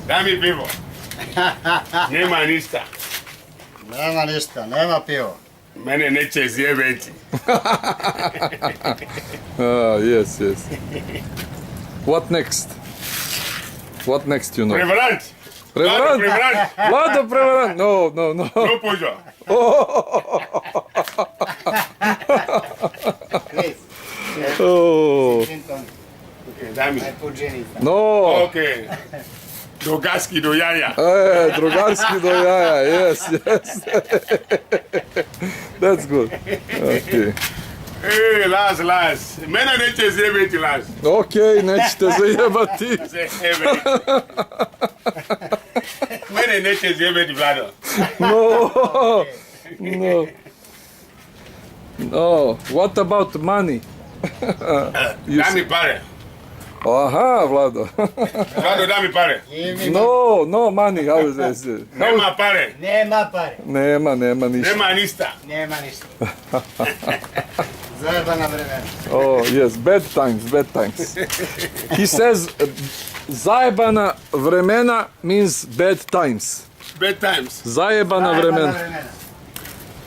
Dami pivo. Nema ništa. Nema ništa, nema pivo. Mene neće zjebeti. Yes, yes. What next? What next, you know? Prevarant. Prevarant? Prevarant. Vlado prevarant? No, no, no. No puđo. Please. Oh, Clinton, Dami. I put gin inside. no. Okay. Do gaski, do jaja. Drugarski do jaja, yes, yes. That's good. Okay. Las. Mene neće zjebeti, Las. Okay, nećete zajebati. Zjebeti. Mene neće zjebeti, Vlado. No, no. No, what about money? You Dami pare. Aha, Vlado. Vlado, dami pare. Give me No, no money, how is it? Nema pare. Nema pare. Nema ništa. Nema ništa. Nema ništa. Zajebana vremena. Oh, yes, bad times. He says, zajebana vremena means bad times. Bad times. Zajebana vremena.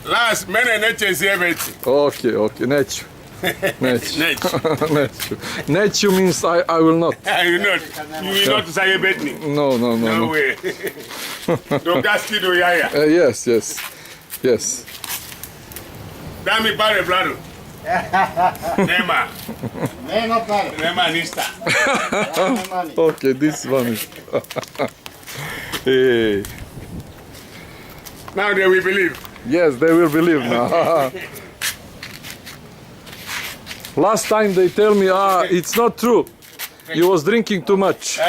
Las, mene neće zjebeti. Okay, neću. Neću means I will not. You will not zajebet me. No. No way. Do gaski, do jaja. Yes. Dami pare, Vlado. Nema. Nema pare. Nema ništa. Nema money. Okay, this one is. Hey. Now they will believe. Yes, they will believe now. Last time they tell me, it's not true. You was drinking too much.